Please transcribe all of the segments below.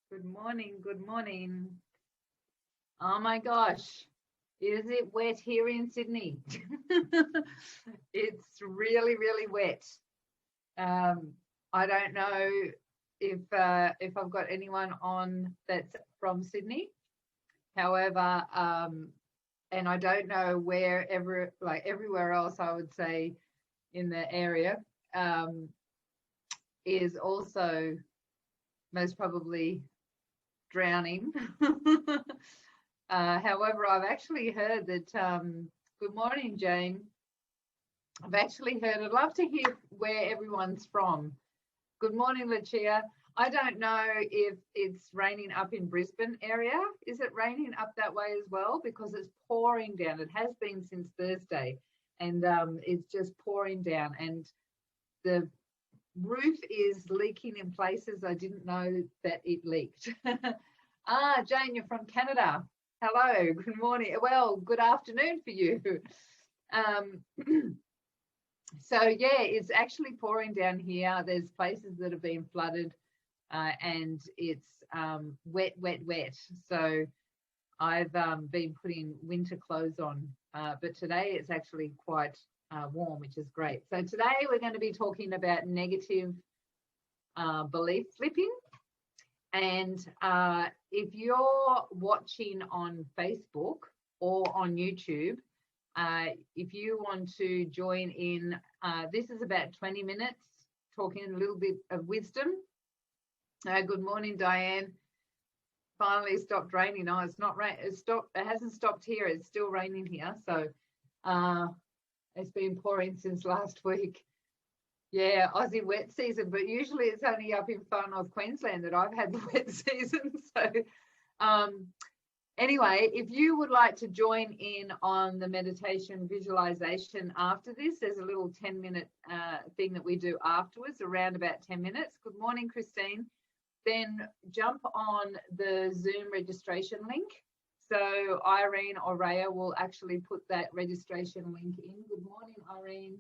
Good morning, good morning. Oh my gosh, is it wet here in Sydney? It's really, really wet. I don't know if I've got anyone on that's from Sydney. However, and I don't know wherever, like everywhere else, I would say in the area is also most probably drowning. However, I've actually heard that, good morning, Jane. I've actually heard, I'd love to hear where everyone's from. Good morning, Lucia. I don't know if it's raining up in Brisbane area. Is it raining up that way as well? Because it's pouring down. It has been since Thursday, and it's just pouring down. And the roof is leaking in places I didn't know that it leaked. Jane, you're from Canada. Hello, good morning. Well, good afternoon for you. So yeah, it's actually pouring down here. There's places that have been flooded and it's wet, wet, wet. So I've been putting winter clothes on, but today it's actually quite warm, which is great. So today we're going to be talking about negative belief flipping. And if you're watching on Facebook or on YouTube, if you want to join in, this is about 20 minutes talking a little bit of wisdom. Good morning, Diane. Finally stopped raining. No, it's not rain. It hasn't stopped here. It's still raining here. So it's been pouring since last week. Yeah, Aussie wet season, but usually it's only up in far north Queensland that I've had the wet season. So anyway, if you would like to join in on the meditation visualization after this, there's a little 10-minute thing that we do afterwards, around about 10 minutes. Good morning, Christine. Then jump on the Zoom registration link. So Irene or Raya will actually put that registration link in. Good morning, Irene.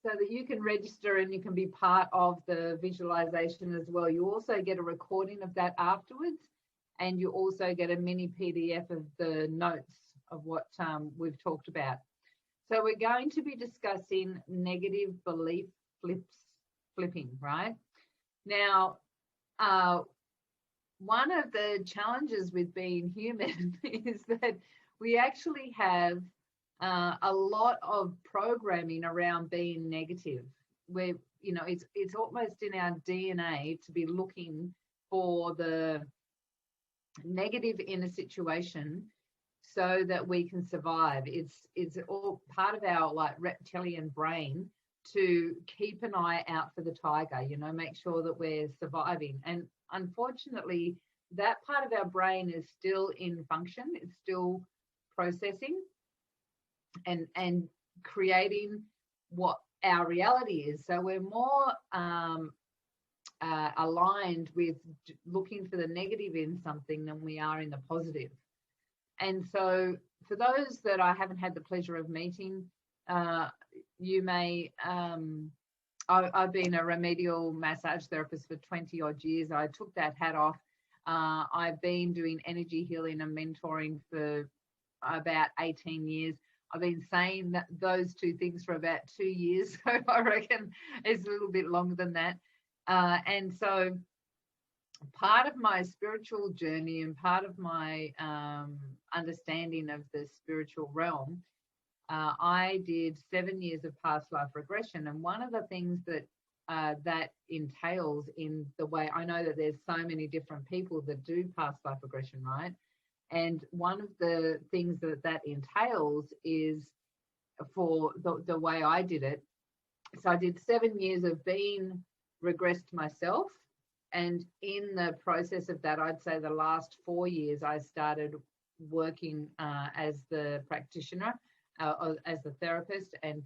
So that you can register and you can be part of the visualization as well. You also get a recording of that afterwards, and you also get a mini PDF of the notes of what we've talked about. So we're going to be discussing negative belief flipping, right? Now, one of the challenges with being human is that we actually have a lot of programming around being negative, where, you know, it's almost in our DNA to be looking for the negative in a situation so that we can survive. It's all part of our like reptilian brain to keep an eye out for the tiger, you know, make sure that we're surviving. And unfortunately, that part of our brain is still in function. It's still processing and creating what our reality is. So we're more aligned with looking for the negative in something than we are in the positive. And so for those that I haven't had the pleasure of meeting, you may, I've been a remedial massage therapist for 20 odd years. I took that hat off. I've been doing energy healing and mentoring for about 18 years. I've been saying that those two things for about 2 years. So I reckon it's a little bit longer than that. And so part of my spiritual journey and part of my understanding of the spiritual realm, I did 7 years of past life regression. And one of the things that that entails in the way, I know that there's so many different people that do past life regression, right? And one of the things that entails is, for the way I did it, so I did 7 years of being regressed myself. And in the process of that, I'd say the last 4 years, I started working as the practitioner, as the therapist, and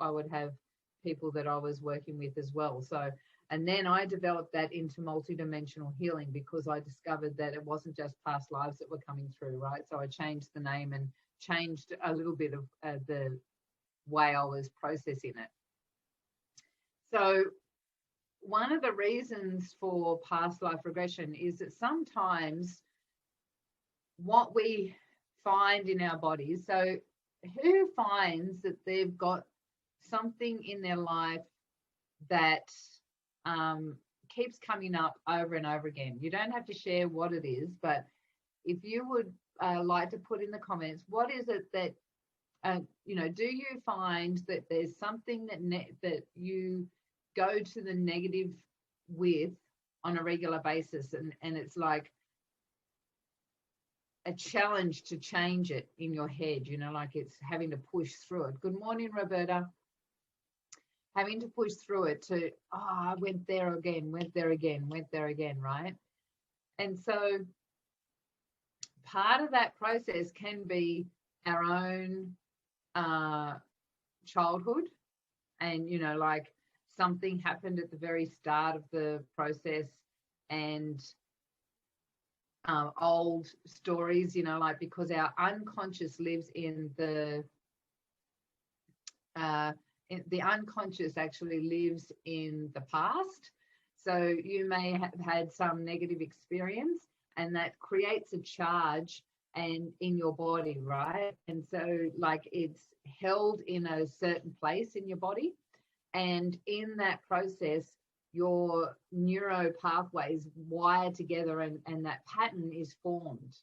I would have people that I was working with as well. So, and then I developed that into multidimensional healing, because I discovered that it wasn't just past lives that were coming through, right? So I changed the name and changed a little bit of the way I was processing it. So one of the reasons for past life regression is that sometimes what we find in our bodies, so who finds that they've got something in their life that keeps coming up over and over again? You don't have to share what it is, but if you would like to put in the comments, what is it that, do you find that there's something that you go to the negative with on a regular basis, and it's like a challenge to change it in your head, like it's having to push through it? Good morning, Roberta. Having to push through it to, I went there again, right? And so part of that process can be our own childhood, and like something happened at the very start of the process, and old stories, like, because our unconscious lives in the unconscious actually lives in the past. So you may have had some negative experience, and that creates a charge and in your body, right? And so like it's held in a certain place in your body, and in that process your neuro pathways wire together, and that pattern is formed.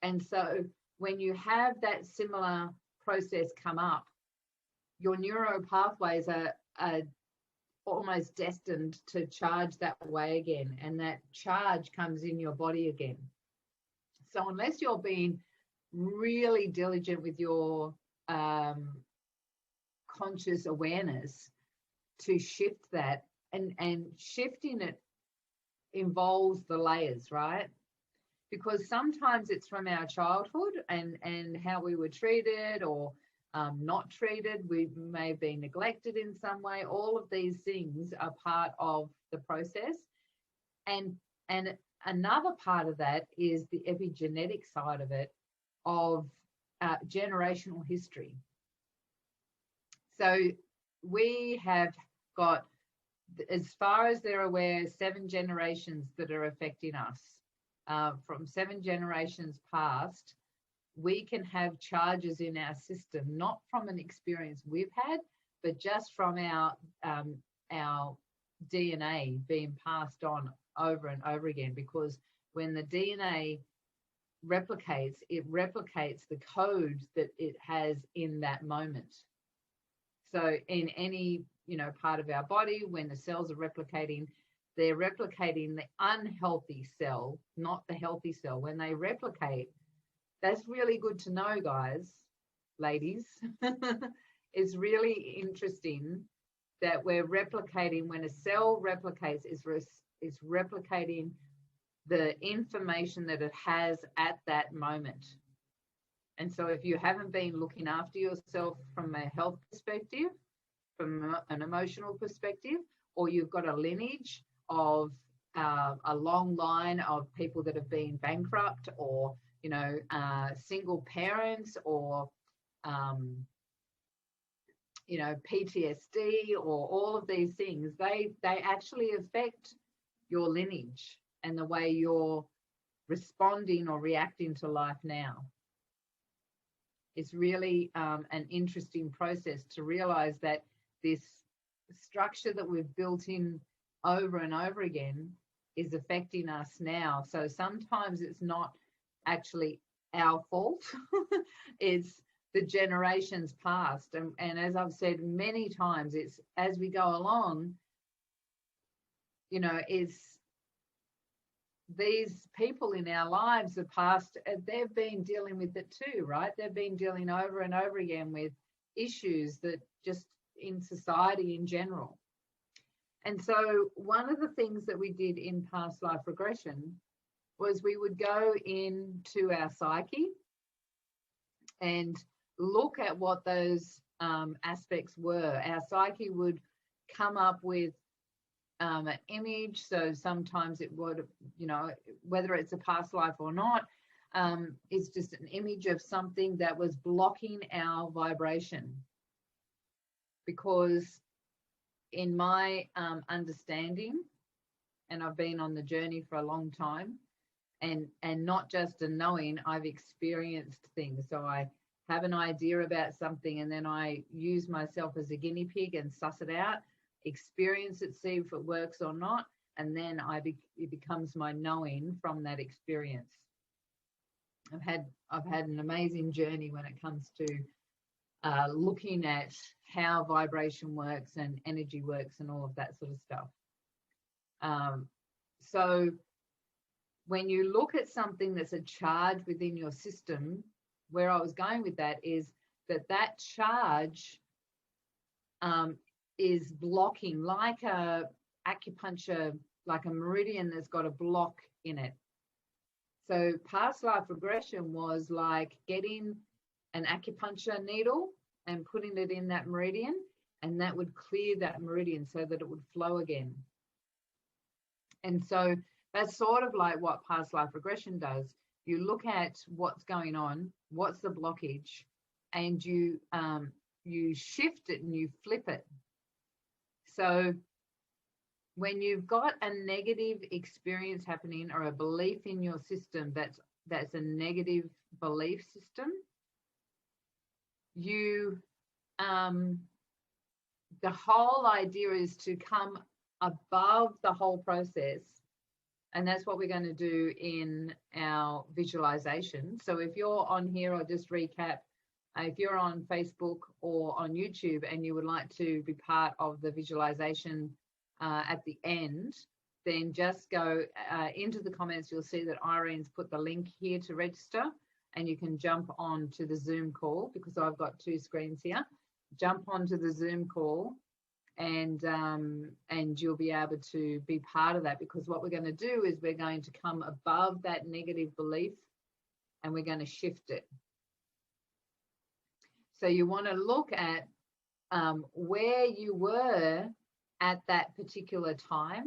And so when you have that similar process come up, your neuro pathways are almost destined to charge that way again, and that charge comes in your body again. So unless you're being really diligent with your conscious awareness to shift that, and shifting it involves the layers, right? Because sometimes it's from our childhood and how we were treated, or not treated. We may have been neglected in some way. All of these things are part of the process. And another part of that is the epigenetic side of it, of generational history. So we have got, as far as they're aware, 7 generations that are affecting us. From 7 generations past, we can have charges in our system, not from an experience we've had, but just from our DNA being passed on over and over again. Because when the DNA replicates, it replicates the code that it has in that moment. So in any part of our body, when the cells are replicating, they're replicating the unhealthy cell, not the healthy cell. When they replicate, that's really good to know, guys, ladies. It's really interesting that we're replicating. When a cell replicates, it's replicating the information that it has at that moment. And so if you haven't been looking after yourself from a health perspective, from an emotional perspective, or you've got a lineage of a long line of people that have been bankrupt, or single parents, or PTSD, or all of these things, they actually affect your lineage and the way you're responding or reacting to life now. It's really an interesting process to realize that this structure that we've built in over and over again is affecting us now. So sometimes it's not actually our fault. It's the generations past. And as I've said many times, it's as we go along, it's these people in our lives have passed, they've been dealing with it too, right? They've been dealing over and over again with issues that just in society in general. And so one of the things that we did in past life regression was we would go into our psyche and look at what those aspects were. Our psyche would come up with an image. So sometimes it would, whether it's a past life or not, it's just an image of something that was blocking our vibration. Because in my understanding, and I've been on the journey for a long time, and not just a knowing, I've experienced things. So I have an idea about something, and then I use myself as a guinea pig and suss it out, experience it, see if it works or not, and then it becomes my knowing from that experience. I've had an amazing journey when it comes to looking at how vibration works and energy works and all of that sort of stuff. So when you look at something that's a charge within your system, where I was going with that is that charge is blocking, like a acupuncture, like a meridian that's got a block in it. So past life regression was like getting an acupuncture needle and putting it in that meridian, and that would clear that meridian so that it would flow again. And so that's sort of like what past life regression does. You look at what's going on, what's the blockage, and you shift it and you flip it. So when you've got a negative experience happening, or a belief in your system that's a negative belief system, you the whole idea is to come above the whole process. And that's what we're going to do in our visualization. So if you're on here, I'll just recap. If you're on Facebook or on YouTube and you would like to be part of the visualization at the end, then just go into the comments. You'll see that Irene's put the link here to register, and you can jump on to the Zoom call, because I've got two screens here. Jump onto the Zoom call, and you'll be able to be part of that, because what we're going to do is we're going to come above that negative belief and we're going to shift it. So you want to look at where you were at that particular time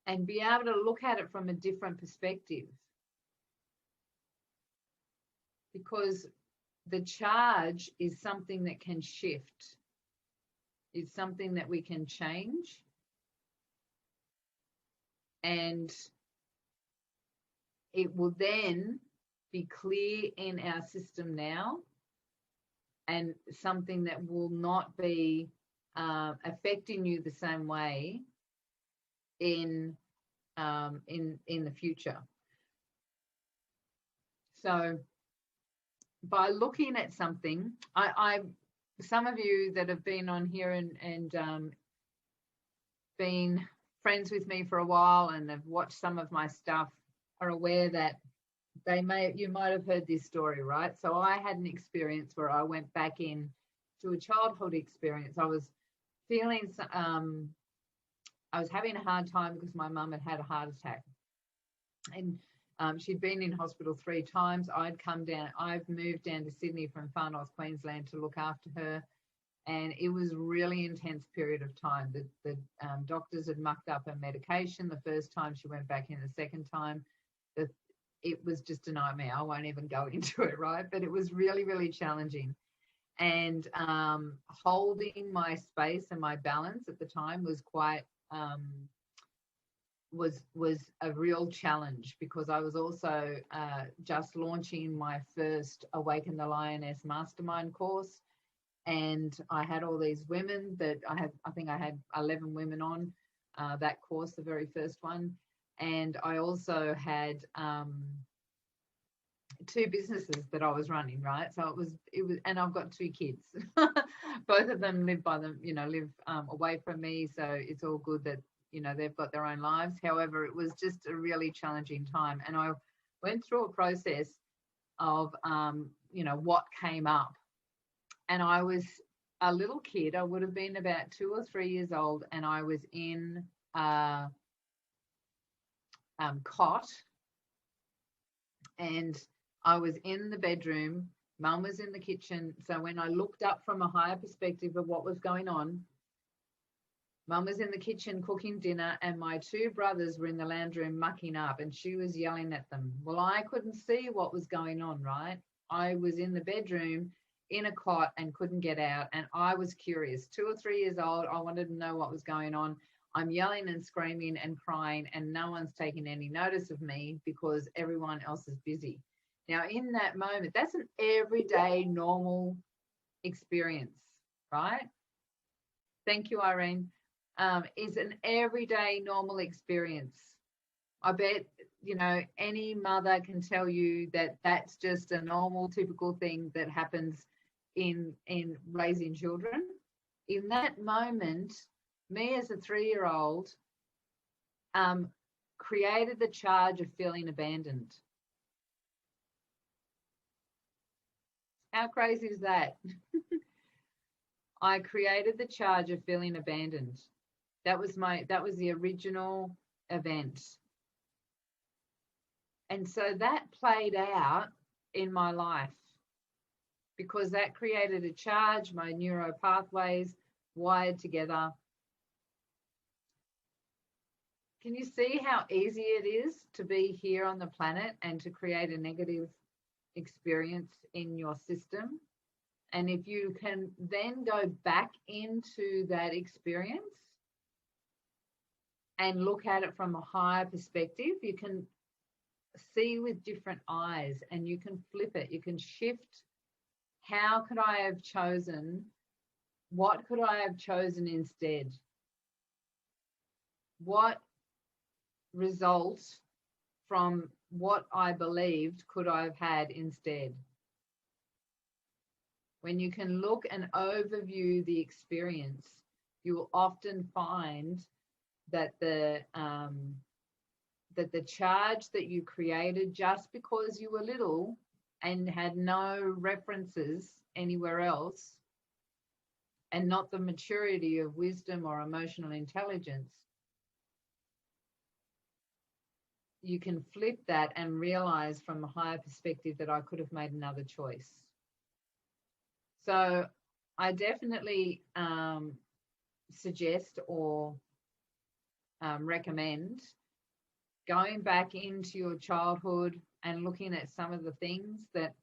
and be able to look at it from a different perspective, because the charge is something that can shift. It's something that we can change, and it will then be clear in our system now, and something that will not be affecting you the same way in the future. So by looking at something, some of you that have been on here and been friends with me for a while and have watched some of my stuff are aware that you might have heard this story, right? So I had an experience where I went back in to a childhood experience. I was feeling, I was having a hard time because my mum had a heart attack, and she'd been in hospital 3 times. I've moved down to Sydney from Far North Queensland to look after her, and it was a really intense period of time. The doctors had mucked up her medication the first time. She went back in the second time. It was just a nightmare. I won't even go into it, right? But it was really, really challenging. And holding my space and my balance at the time was quite was a real challenge, because I was also just launching my first Awaken the Lioness Mastermind course, and I had all these women that I think I had 11 women on that course, the very first one, and I also had 2 businesses that I was running, right? So it was, and I've got 2 kids. Both of them live away from me, so it's all good that they've got their own lives. However, it was just a really challenging time, and I went through a process of what came up, and I was a little kid. I would have been about 2 or 3 years old, and I was in cot, and I was in the bedroom. Mum was in the kitchen. So when I looked up from a higher perspective of what was going on, Mum was in the kitchen cooking dinner, and my 2 brothers were in the lounge room mucking up, and she was yelling at them. Well, I couldn't see what was going on, right? I was in the bedroom, in a cot and couldn't get out. And I was curious, 2 or 3 years old. I wanted to know what was going on. I'm yelling and screaming and crying, and no one's taking any notice of me because everyone else is busy. Now, in that moment, that's an everyday normal experience, right? Thank you, Irene. Is an everyday normal experience. I bet, you know, any mother can tell you that that's just a normal, typical thing that happens in raising children. In that moment, me as a 3-year-old created the charge of feeling abandoned. How crazy is that? I created the charge of feeling abandoned. That was the original event. And so that played out in my life because that created a charge, my neuro pathways wired together. Can you see how easy it is to be here on the planet and to create a negative experience in your system? And if you can then go back into that experience and look at it from a higher perspective, you can see with different eyes and you can flip it. You can shift. How could I have chosen? What could I have chosen instead? What results from what I believed could I have had instead? When you can look and overview the experience, you will often find that the charge that you created just because you were little and had no references anywhere else and not the maturity of wisdom or emotional intelligence, you can flip that and realize from a higher perspective that I could have made another choice. So I definitely suggest or recommend going back into your childhood and looking at some of the things that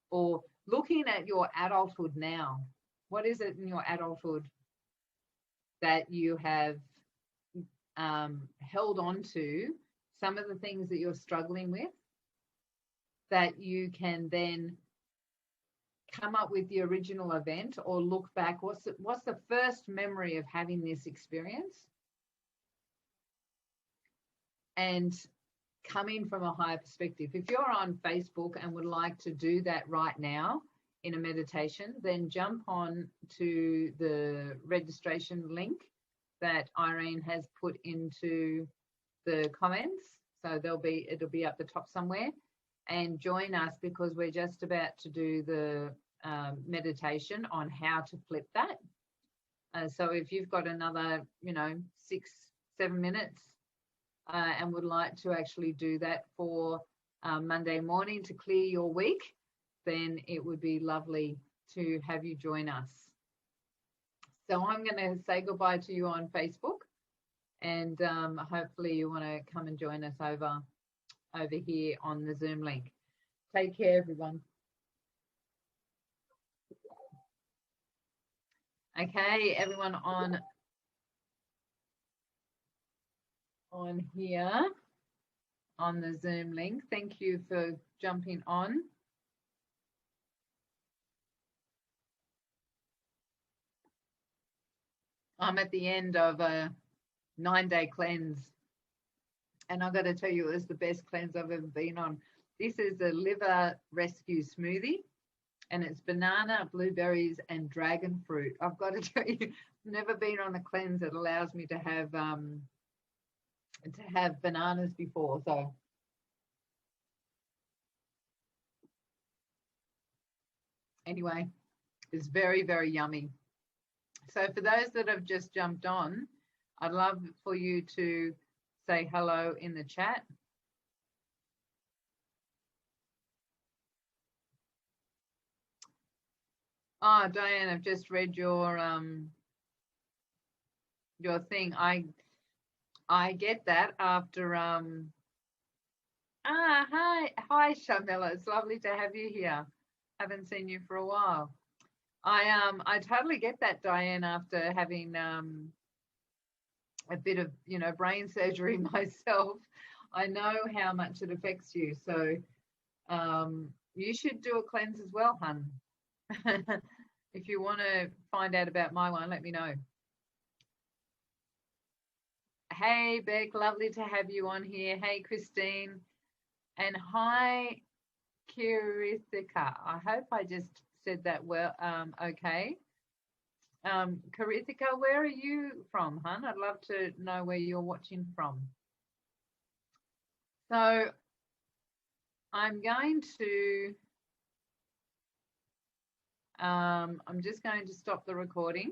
or looking at your adulthood now. What is it in your adulthood that you have held on to, some of the things that you're struggling with, that you can then come up with the original event or look back, what's the first memory of having this experience, and coming from a higher perspective. If you're on Facebook and would like to do that right now in a meditation, then jump on to the registration link that Irene has put into the comments. So it'll be up the top somewhere, and join us because we're just about to do the meditation on how to flip that. So if you've got another, 6-7 minutes and would like to actually do that for Monday morning to clear your week, then it would be lovely to have you join us. So I'm going to say goodbye to you on Facebook, and hopefully you want to come and join us over here on the Zoom link. Take care, everyone. Okay, everyone on here on the Zoom link, thank you for jumping on. I'm at the end of a 9-day cleanse, and I've got to tell you, it was the best cleanse I've ever been on. This is a liver rescue smoothie, and it's banana, blueberries, and dragon fruit. I've got to tell you, I've never been on a cleanse that allows me to have bananas before. So anyway, it's very, very yummy. So for those that have just jumped on, I'd love for you to say hello in the chat. Oh, Diane, I've just read your thing. I get that after hi Shamela. It's lovely to have you here. Haven't seen you for a while. I totally get that, Diane, after having a bit of, brain surgery myself. I know how much it affects you. So you should do a cleanse as well, hun. If you want to find out about my one, let me know. Hey, Beck, lovely to have you on here. Hey, Christine. And hi, Kirithika. I hope I just said that well. Okay. Kirithika, where are you from, hun? I'd love to know where you're watching from. So I'm going to, I'm just going to stop the recording.